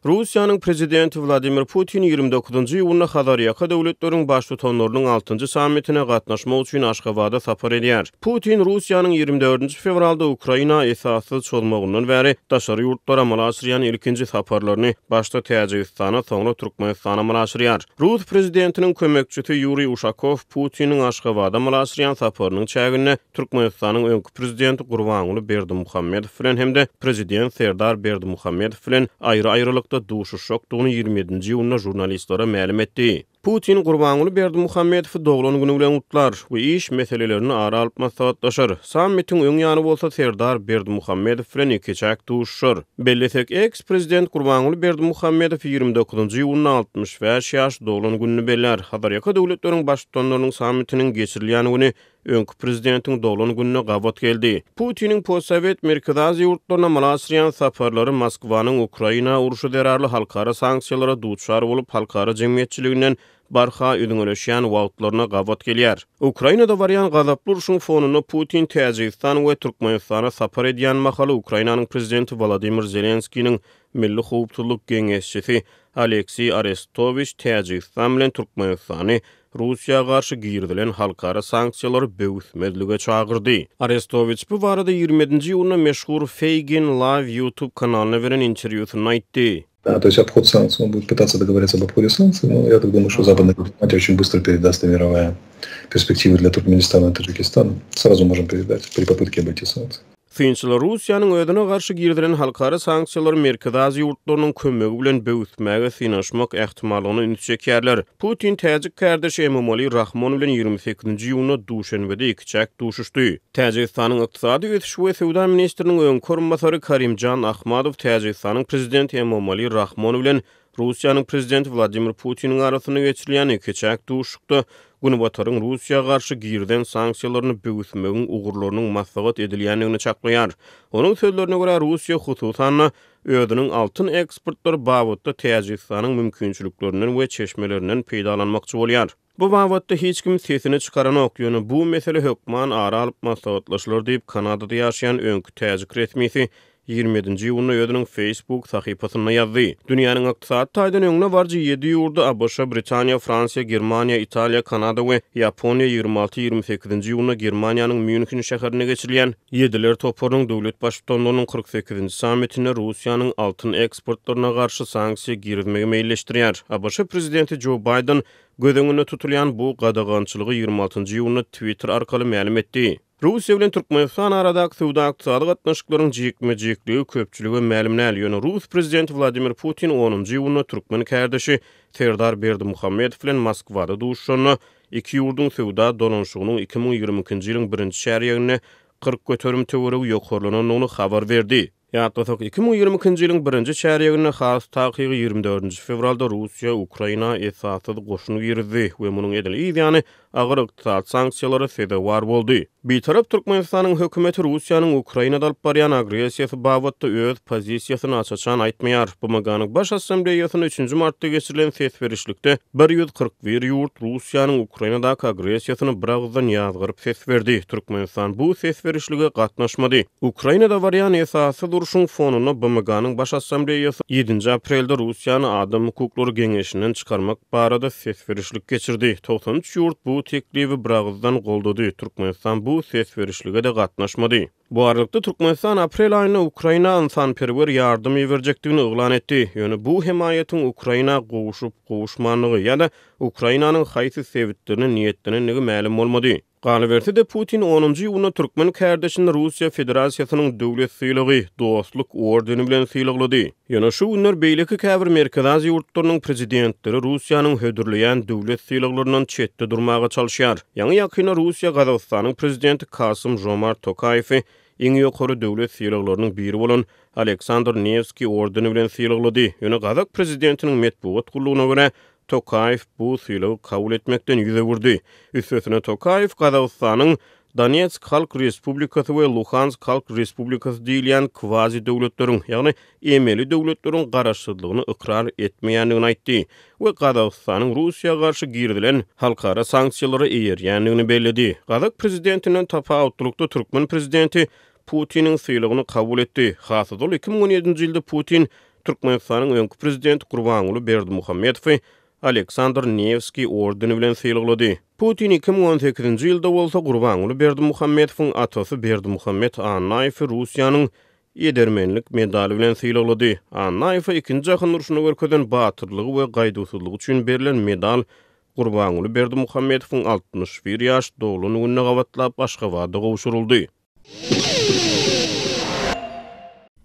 Russiýanyň prezidenti Vladimir Putin 29-njy ýylyna Xazaryýa döwletleriň baş tutanlarynyň 6-njy sammitine gatnaşmak üçin Aşgabatda sapar edýär. Putin Russiýanyň 24-nji fevralda Ukraina esasy çolmagyndan bäri daşary ýurtlara amal açyrýan ilkinji saparlaryny başda Täjikistana, soňra Türkmenistana amal açyrýar. Rus prezidentiniň kömekçisi Yuriy Ushakov Putiniň Aşgabatda amal açyrýan saparynyň çägini Türkmenistanyň öňkü prezidenti Gurbanuly Berdimuhammedow bilen hemde prezident Serdar Berdimuhammedow bilen aýry-aýrylykda duşuşokdugyny 27-nji ýylyna jurnalistlere ma'lum etdi. Putin Gurbanuly Berdimuhammedowy doglan güni bilen utlar we iş meselelerini ara alyp maslahatlaşar. Sammitin öň ýany bolsa Serdar Berdimuhammedow bilen ikijak duşuşar. Bellesek ex-prezident Gurbanuly Berdimuhammedow 29-njy ýylyna 65 ýaş doglan gününi bellar. Xazaryýa döwletleriň baş tutanlarynyň sammitiniň geçirilýän güni öňkü prezidentiň doglan gününe gabat geldi. Putiniň postsowet Merkezi ýurtlaryna malasryan saparlary Moskwanyň Ukraina uruşy derarly halkara sanksiýalara duçar bolup halkara jemgyýetçiliginden barha ödüňeleşýän wagtlaryna gabat gelýär. Ukrainada barýan gazaply uruşyň fonuna Putin Täjikistan we Türkmenistana sapar edýän mahaly Ukrainanyň prezidenti Volodymyr Zelenskiň Milli Howpsuzlyk Geňeşçisi Aleksey Arestovich Täjikistan bilen Türkmenistany Russiýa garşy girdilen halkara sanksiýalary böwüsmezlige çagyrdy. Arestovich bu barada 27-nji ýylyna meşhur Feigin Live YouTube kanalyna beren interwýusynda aýtdy. Да, то есть обход санкций, он будет пытаться договориться об обходе санкций, но я так думаю, что западная дипломатия очень быстро передаст мировая перспектива для Туркменистана и Таджикистана. Сразу можем передать при попытке обойти санкции. Finçiler Russiýanyň ödüne garşy girdilen halkara sanksiýalary merkezi ýurtlarynyň kömegi bilen böwütmäge synaşmak ähtimalyny ünitjekýärler. Putin Täjik kardeşi Emomali Rahmon bilen 28-nji ýylyna Duşanbede ikijak duşuşdy. Täjikistanyň ykdysady ötüşi we sowda ministriniň öňkorunmasary Karimjan Ahmadow Täjikistanyň prezidenti Emomali Rahmon bilen Russiýanyň prezidenti Vladimir Putiniň arasyna geçirilýän ikijak duşukda Günübataryň Russiýa garşy girden sanksiýalaryny böwüsmegin ugurlarynyň maslahat edilýändigini çaklaýar. Onuň sözlerine görä Russiýa hususan ödüniň altyn eksportlary babatda Täjikistanyň mümkinçiliklerinden we çeşmelerinden peýdalanmakçy bolýar. Bu babatda hiç kim sesini çıkaran ok ýöne bu mesele hökman ara alyp maslahatlaşylar diýip Kanadada ýaşaýan öňkü Täjik resmisi 27-nji ýylyna ödüniň Facebook sahypasyna ýazdy. Dünýäniň ykdysady taýdan öňüne barjy 7 ýurda ABC, Britaniýa, Fransiýa, Germaniýa, Italiýa, Kanada we Ýaponiýa 26-28-nji ýylyna Germaniýanyň München şäherine geçirilýän Ýediler toparynyň döwlet baş tutanlarynyň 48-nji sammitine Russiýanyň altyn eksportlaryna garşy sanksiýa girmegi meýilleşdirýär. ABC prezidenti Joe Biden gödöňüne tutulýan bu gadagançylygy 26-njy ýylyna Twitter arkaly ma'lum etdi. Russiýa bilen Türkmenistan aradaky sowda ykdysady gatnaşyklaryň jekme-jekligi köpçüligi ma'lum näl ýöne Rus prezidenti Vladimir Putin 10-njy ýylyna Türkmen kardeşi Serdar Berdimuhammedow bilen Moskwada duşuşanyna iki ýurduň sowda donanşygynyň 2022-nji ýylyň 1-nji şäherine 40 göterim töweregi ýokarlananyny habar berdi. Ýa-da 2022-nji ýylyň 1-nji şäherine has takygy 24-nji fevralda Russiýa Ukraina esasy goşuny girdi we munyň edilýän ýany agyr ykdysady sanksiýalary sebäp boldy. Bir tarap Türkmenistanyň hökümeti Russiýanyň Ukrainada alyp barýan agresiýasy babatda öz pozisiýasyny açaçan aýtmaýar. Bu Maganyň baş assambleýasynyň 3-nji martda geçirilen ses berişlikde 141 ýurt Russiýanyň Ukrainadaky agresiýasyny bir agzdan ýazgyryp ses berdi. Türkmenistan bu ses berişlige gatnaşmady. Ukrainada barýan esasy duruşyň fonuna bu Maganyň baş assambleýasy 7-nji aprelde Russiýany Adam hukuklary geňeşinden çykarmak barada ses berişlik geçirdi. 93 ýurt bu teklibi bir agzdan goldady. Türkmenistan bu ses berişlige de gatnaşmady. Bu aralykda Türkmenistan aprel aýyna Ukraina insanperwer ýardym berjekdigini oglan etdi. Ýöne bu hemaýatyň Ukraina gowuşup gowuşmanlygy ýa-da Ukrainanyň haýsy sebitlerini niýetlerini ma'lum bolmady. Galaberti de Putin 10-njy ýylyna Türkmen kardeşini Russiýa Federasiýasynyň döwlet syýylygy, dostluk ordeni bilen syýylaglady. Ýöne şu günler beýleki käbir merkezi ýurtlarynyň prezidentleri Russiýanyň hödürleýän döwlet syýylyglarynyň çetde durmaga çalyşýar. Ýa-ni ýakynda Russiýa Gazagystanyň prezidenti Kasym-Jomart Tokaýew iň ýokary döwlet syýylyklarynyň biri bolan Aleksandr Nevski ordeni bilen syýylaglady. Ýöne Gazak prezidentiniň medpuwat gullugyna görä Tokayev bu syýylygy kabul etmekden ýüze gurdy. Üstesine Tokayev Gazagystanyň Donetsk Halk Respublikasy we Luhansk Halk Respublikasy diýilýän kvazi döwletleriň, ýagny emeli döwletleriň garaşsyzlygyny ikrar etmeýändigini aýtdy we Gazagystanyň Russiýa garşy girdilen halkara sanksiýalary eýerýändigini belledi. Gazak prezidentiniň tapawutlukda Türkmen prezidenti Putiniň syýylygyny kabul etdi. Hasy 2017-nji ýylda Putin Türkmenistanyň öňkü prezidenti Gurbanuly Berdimuhammedow Aleksandr Nevski ordeni bilen sylaglady. Putin 2018-nji ýylda bolsa Gurbanuly Berdimuhammedowyň atasy Berdimuhammed Anaýew Russiýanyň ýedermenlik medali bilen sylaglady. Anaýew ikinji Jahyn uruşyna görkezden batyrlygy we gaýdusuzlygy üçin berilen medal Gurbanuly Berdimuhammedowyň 61 ýaş dolunyny gawatlap Aşgabatda gowşuruldy.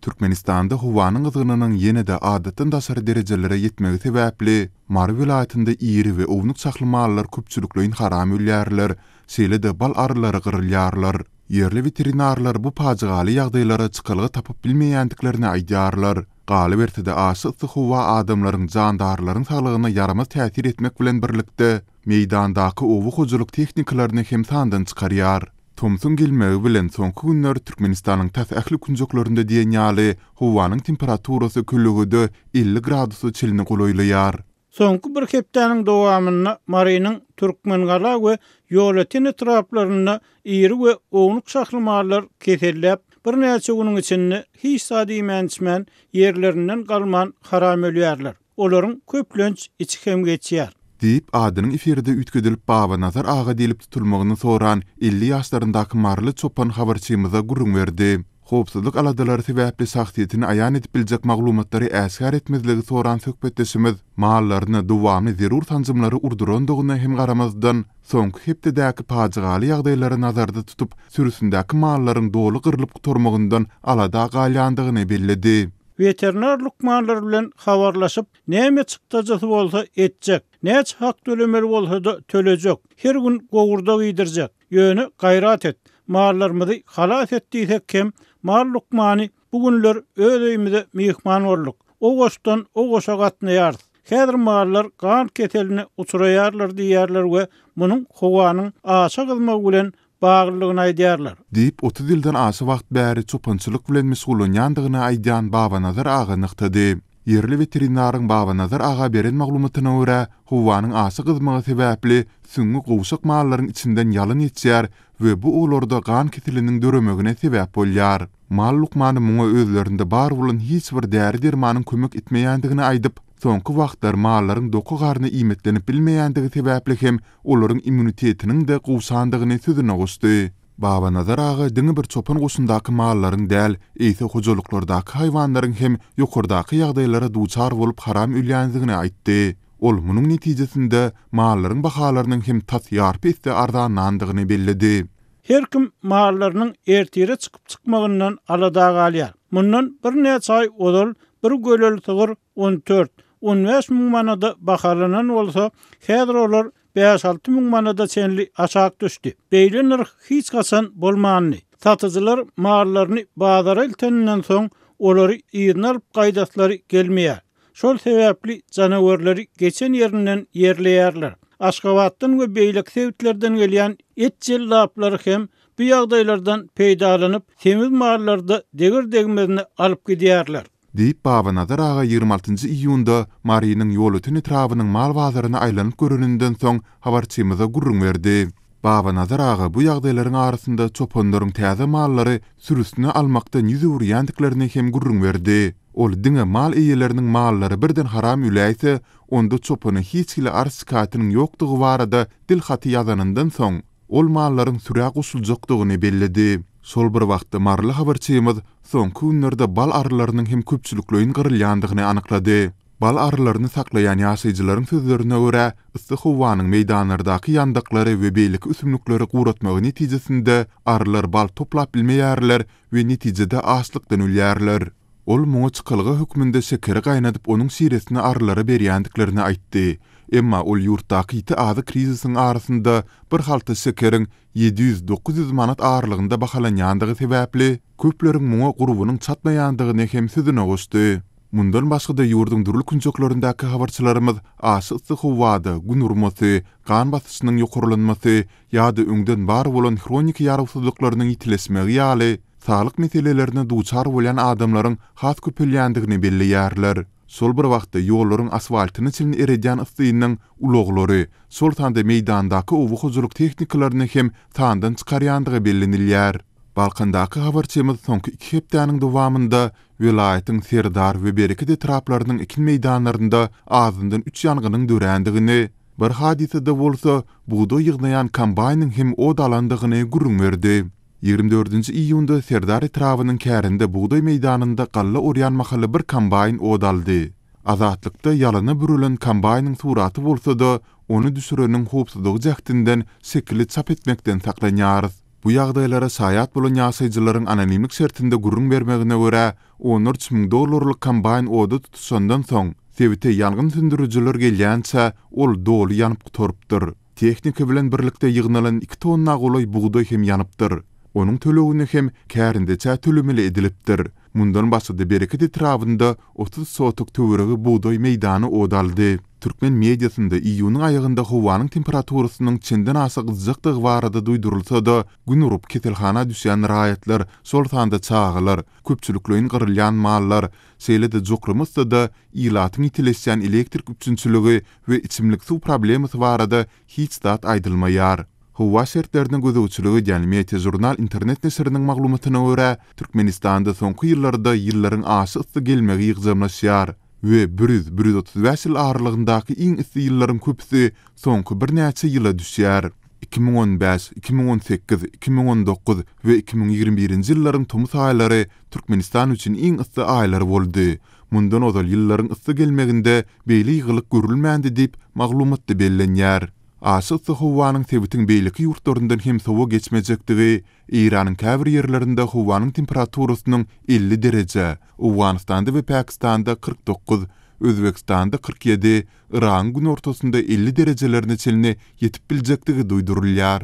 Türkmenistanda howanyň gyzygynyň ýene-de adatdan daşary derejelere ýetmegi sebäpli Mary vilayatynda iri we ownuк saklamalar köpçülikleýin haram ýerler, şeýle-de bal arylary gyrylýarlar. Yerli veterinarlar bu paçygaly ýagdaýlara çykylygy tapyp bilmeýändiklerini aýdýarlar. Galy bertide aşy howa adamlaryň jandarlaryň saglygyna yaramaz täsir etmek bilen birlikde meýdandaky owu hojuluk tehnikalaryny hem tandan çykarýar. Tomsun gelmegi bilen soňky günler Türkmenistanyň täsirli kunjuklarynda diýen ýaly howanyň temperaturasy küllügide 50 gradusa çelini golaýlýar. Soňky bir hepdeniň dowamyna Marynyň Türkmengala we ýolatin etraplaryna iri we ownuk saklamalar kesellep bir näçe günüň içinde hiç sady mensmen ýerlerinden galman haram ölýärler. Olaryň köplenç içi hem geçýär. Deyip adynyň eferde ütgedilip Baba Nazar ağa delip tutulmagyny soran 50 ýaşlaryndaky marly çopan habarçymyza gurrun berdi. Howpsuzlyk aladalary sebäpli saxtiýetini aýan edip biljek maglumatlary äsgär etmezligi soran söhbetdeşimiz mallaryny dowamly zerur tanjymlary urdurandygyna hem garamazdan soňky hepdedäki paçygaly ýagdaýlary nazarda tutup sürüsindäki mallaryň dolu gyrylyp gutarmagyndan alada galýandygyny belledi. Veterinar lukmanlar bilen habarlaşyp näme çykdajasy bolsa etjek, näçe hak tölemeli bolsa da tölejek, her gün gowurda giydirjek. Ýöne gaýrat et. Mallarymyzy halas etdiýsek hem mal lukmany bugünler öz öýümizde mihman bolduk. O goşdan o goşa gatnaýar. Häzir mallar gan keseline uçuraýarlar diýerler we munyň howanyň aşa gylmagy bilen baglylygyny aýdýarlar. Deyip 30 ýyldan aşy wagt bäri çopançylyk bilen mesullanýandygyny aýdýan Baba Nazar ağa nyktady. Yerli veterinaryň Baba Nazar ağa beren maglumatyna görä, howanyň aşy gylmagy sebäpli süňňi gowşak mallaryň içinden ýalyn etýär we bu olarda gan kesiliniň döremegine sebäp bolýar. Mal lukmany muňa özlerinde bar bolan hiç bir däri dermanyň kömek etmeýändigini aýdyp, soňky wagtlar mallaryň doku garny iýmetlenip bilmeýändigi sebäpli hem olaryň immunitetiniň de gowşandygyny sözüne goşdy. Baba Nazar ağa diňe bir çopan goşundaky mallaryň däl, eýse hojuluklardaky haýwanlaryň hem ýokurdaky ýagdaýlara duçar bolup haram ölýändigini aýtdy. Ol munyň netijesinde mallaryň bahalarynyň hem tat ýarpetde ardanandygyny belledi. Her kim mallarynyň ertire çykyp çykmagyndan alada galýar. Mundan bir näçe aý odal bir gölel tygyr 14-15 müň manada bahalanan bolsa, häzir olar 5-6 müň manada çenli aşak düşdi. Beýle nirh hiç gaçan bolmandy. Satyjylar mallaryny bazara iltenden soň olary ýerine alyp gaýdatlary gelmeýär. Şol sebäpli janawarlary geçen ýerinden ýerleýärler. Aşgabatdan we beýlek sebitlerden gelýän et jellaplar hem bu ýagdaýlardan peýdalanyp temiz mallarda degir degmezini alyp gidýärler. Deyip Baba Nazar ağa 26-njy iýunda Marynyň ýolutyny etrawynyň mal bazaryna aýlanyp görünenden soň habarçymyza gurrun berdi. Baba Nazar ağa bu ýagdaýlaryň arasynda çopanlaryň täze mallary sürüsine almakdan ýüze urýandyklerini hem gurrun berdi. Ol diňe mal eýeleriniň mallary birden haram üläýse, onda çopany hiç kile arsykatynyň ýokdugy barada dilhaty ýazanyndan soň ol mallaryň sürä gusuljakdygyny belledi. Sol bir wagtda marly habarçymyz soňky günlerde bal arılarynyň hem köpçülikleýin gyrylýandygyny anyklady. Bal arılaryny saklayan ýaşaýjylaryň sözlerine görä, yssyk howanyň meýdanlardaky ýandaklary we beýlik üsümlükleri guratmagy netijesinde arılar bal toplap bilmeýärler we netijede açlykdan ölýärler. Ol muňa çykylygy hökmünde şekeri gaýnadyp onuň siresine arylary berýändiklerini aýtdy. Emma ol ýurtdaky ýiti azy krizisiň arasynda bir halta şekeriň 700-900 manat ağırlygynda bahalanýandygy sebäpli köpleriň muňa guruwynyň çatmaýandygyny hem sözüne goşdy. Mundan başga da ýurdun durul kunjuklaryndaky habarçylarymyz aşy yssyk howada gün urmasy, gan basyşynyň ýokurlanmasy ýa-da öňden bar bolan kronik ýaragsyzlyklarynyň ýitilesmegi ýaly sağlyk meselelerine duçar bolan adamlaryň has köpelýändigini belleýärler. Sol bir wagtda ýollaryň asfaltyny çilin eredýän ysdynyň uloglary, sol tanda meýdandaky owu hojuluk tehnikalaryny hem tandan çykarýandygy bellenilýär. Balkandaky habarçymyz soňky 2 hepdeniň dowamynda vilayatyň Serdar we Bereket etraplarynyň ekin meýdanlarynda azyndan 3 ýanganyň dörendigini, bir hadisede bolsa buğday ýygnayan kombaynyň hem od alandygyny gurrun berdi. 24-nji iýunda Serdar etrafynyň kärinde buğday meýdanynda galla oryan mahaly bir kombayn od aldy. Azatlykda ýalyna bürülen kombaynyň suraty bolsa-da, onu düşüreniň howpsuzlygy jahtynden sekili çap etmekden saklanýar. Bu ýagdaýlara saýat bolan ýasaýjylaryň anonimlik şertinde gurrun bermegine görä, $14.000 kombayn odu tutuşandan soň Sewite ýangyn söndürüjiler gelýänçä ol doly ýanyp turupdyr. Tehnika bilen birlikde ýygnalan 2 tonna golay buğday hem ýanypdyr. Onuň tölegini hem kärindeçä tölemeli edilipdir. Mundan başda Bereket etrafynda 30 sotuk töweregi buğday meýdany odaldy. Türkmen mediasynda iýunyň aýagynda howanyň temperaturasynyň çenden asa gyzykdygy barada duýdurulsa-da, gün urup ketelhana düşýän raýatlar, sol tanda çağılar, köpçüliklerin gyrylýan mallar, seýlede jokramyzda-da ýylatyň itileşýän elektrik üçinçiligi we içimlik suw problemasy barada hiç zat aýdylmaýar. Howa şertleriniň gözegçiligi Jalmiyeti jurnal internet nesriniň maglumatyna görä, Türkmenistanda soňky ýyllarda ýyllaryň aşy ysy gelmegi ýygzamlaşýar we 135 ýyl aralygyndaky iň ysy ýyllaryň köpüsi soňky bir näçe ýyla düşýär. 2015, 2018, 2019 we 2021-nji ýyllaryň tumus aýlary Türkmenistan üçin iň ysy aýlar boldy. Mundan ozal ýyllaryň ysy gelmeginde beýle ýygylyk görülmändi diýip maglumatda bellenýär. Aşy ysy howanyň sebitiň beýleki ýurtlaryndan hem sowa geçmejekdigi, Iranyň käbir ýerlerinde howanyň temperaturasynyň 50 derece, Awganistanda we Pakistanda 49, Özbekistanda 47, Iran gün ortasynda 50 derecelerine çelini ýetip biljektigi duýdurulýar.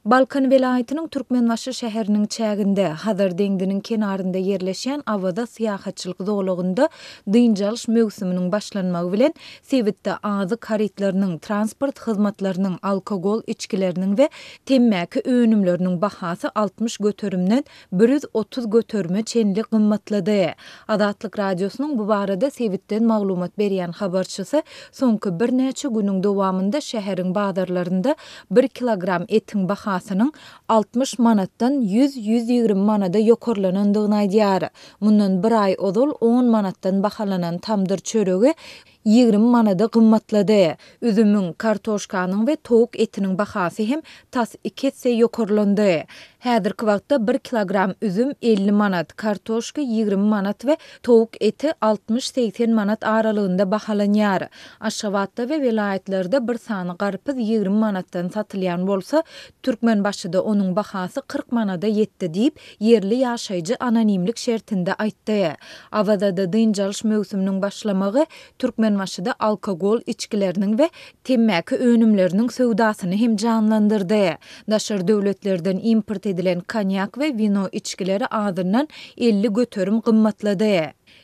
Balkan velaýatynyň Türkmenbaşy şäheriniň çäginde, Hazar deňdiniň kenarynda ýerleşýän awada syýahatçylyk zowlugynda dynjalyş mögsüminiň başlanmagy bilen Sewitde azy karitlarynyň, transport hyzmatlarynyň, alkogol içkileriniň we temmäki öňümleriniň bahasy 60 götürümden 130 götürme çenli gymmatlady. Adatlyk radiosynyň bu barada Sewitden maglumat berýän habarçysy soňky bir näçe günüň dowamynda şäheriň bazarlarynda 1 kilogram etiň bahasy 60 manatdan 100-120 manada ýokarlanandygyny aýdýar. Mundan bir aý ozal 10 manatdan bahalanan tamdyr çöregi 20 manada gymmatlady. Üzümüň, kartoşkanyň we towuk etiniň bahasy hem tas 2 hisse ýokarlandy. Häzirki wagtda 1 kilogram üzüm 50 manat, kartoşka 20 manat we towuk eti 60-80 manat aralygynda bahalanýar. Aşgabatda we vilayatlerde bir sany garpyz 20 manatdan satylýan bolsa, Türkmenbaşyda onuň bahasy 40 manada ýetdi diýip yerli ýaşaýjy anonimlik şertinde aýtdy. Awada dynjalyş mögsüminiň başlamagy Türkmenbaşyda alkogol içkileriniň we temmäki öňümleriniň söwdasyny hem canlandyrdy. Daşar döwletlerden import edilen konyak we vino içkileri azyndan 50 götürüm gymmatlady.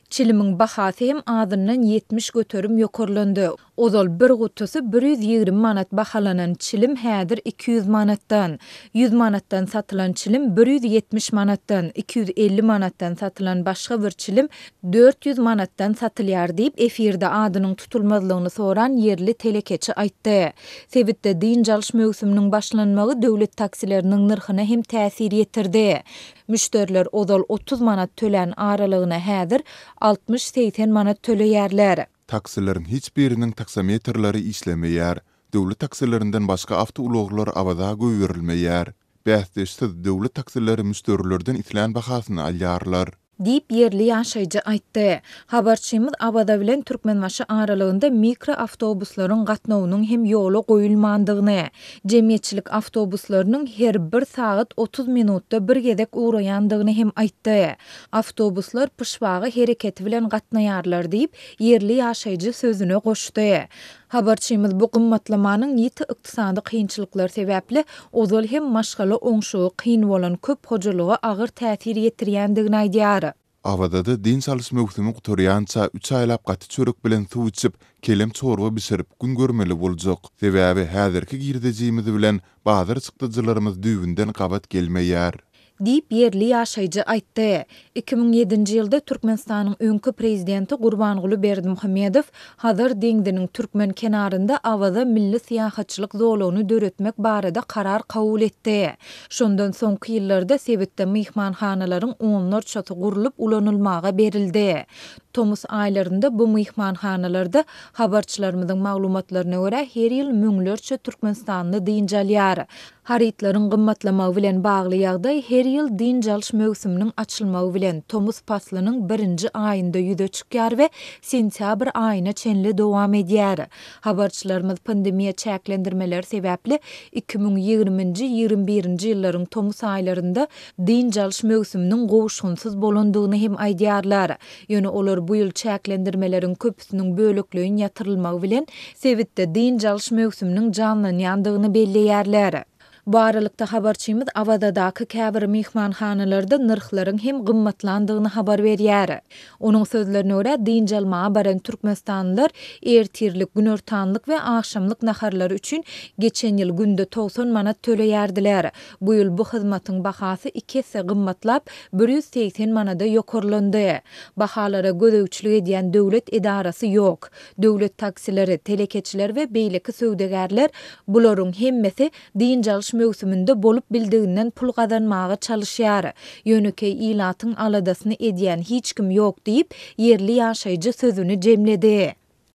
Çilimiň bahasy hem azyndan 70 götürüm ýokarlandy. Ozal bir gutusy 120 manat bahalanan çilim häzir 200 manatdan, 100 manatdan satylan çilim 170 manatdan, 250 manatdan satylan başga bir çilim 400 manatdan satylýar diýip efirde adynyň tutulmazlygyny soran yerli telekeçi aýtdy. Sewitde dynjalyş mögsüminiň başlanmagy döwlet taksileriniň nyrhyna hem täsir ýetirdi. Müşteriler ozal 30 manat tölen aralygyna häzir 60-80 manat töleýärler. Taksilerin hiç birinin taksametrleri işlemeýär. Döwlet taksilerinden başga awtouloglar awada göwerilmeýär. Bähdeşsiz döwlet taksileri müşterilerden itlen bahasyny alýarlar. Diýip yerli ýaşaýjy aýtdy. Habarçymyz awada bilen Türkmenbaşy aralygynda mikro awtobuslaryň gatnawunyň hem ýola goýulmandygyny, jemgyýetçilik awtobuslarynyň her 1 saat 30 minutda bir gezek uğraýandygyny hem aýtdy. Awtobuslar pışwagy hereketi bilen gatnaýarlar diýip yerli ýaşaýjy sözüne goşdy. Habarçymyz bu gymmatlamanyň ýiti ykdysady kynçylyklar sebäpli ozal hem maşgala oňşugy kyn bolan köp hojalyga agyr täsir ýetirýändigini aýdýar. Awada dynjalyş mögsümi gutarýança 3 aýlap gaty çörek bilen suw içip, kelem çorba bişirip gün görmeli boljak. Sebäbi häzirki girdejimiz bilen bazar çykdyjylarymyz düýünden gabat gelmeýär. diýip yerli ýaşaýjy aýtdy. 2007-nji ýylda Türkmenistanyň öňkü prezidenti Gurbanguly Berdimuhammedow Hazar deňdiniň türkmen kenarynda awada milli syýahatçylyk zolugyny döretmek barada karar kabul etdi. Şondan soňky ýyllarda Sebitde mihmanhanalaryň onlarçasy gurulyp ulanylmaga berildi. Tomus aýlarynda bu mihmanhanalarda habarçylarymyzyň maglumatlaryna görä her ýyl müňlerçe Türkmenistanyny diňjalýar. Haritlaryň gymmatlamagy bilen bagly ýagdaý her ýyl diňjalş mögsüminiň açylmagy bilen Tomus faslynyň 1-nji aýynda ýüze çykýar we sentyabr aýyna çenli dowam edýär. Habarçylarymyz pandemiýa çäklendirmeleri sebäpli 2020-nji 21-nji ýyllaryň Tomus aýlarynda diňjalş mögsüminiň gowuşgunsyz bolandygyny hem aýdýarlar. Ýöne olar bu ýyl çäklendirmeleriň köpüsiniň bölekligini ýatyrylmagy bilen Sebitde diňjalş mögsüminiň janlanýandygyny belleýärler. Bu aralykda habarçymyz awadaky käbir mihmanhanalarda nyrhlaryň hem gymmatlandygyny habar berýär. Onuň sözlerine görä diňjalmaga baran türkmenistanlylar ertirlik, günortanlyk we akşamlyk naharlary üçin geçen ýyl günde 90 manat töleýärdiler. Bu ýyl bu hyzmatyň bahasy 2 hesse gymmatlap 180 manada ýokarlandy. Bahalara gözegçilik edýän döwlet edarasy ýok. Döwlet taksileri, telekeçiler we beýleki söwdegärler bularyň hemmesi diňjalş mögsüminde bolup bildiginden pul gazanmaga çalışýar. Ýönekey ilatyň aladasyny edýän hiç kim ýok diýip yerli ýaşaýjy sözüni jemledi.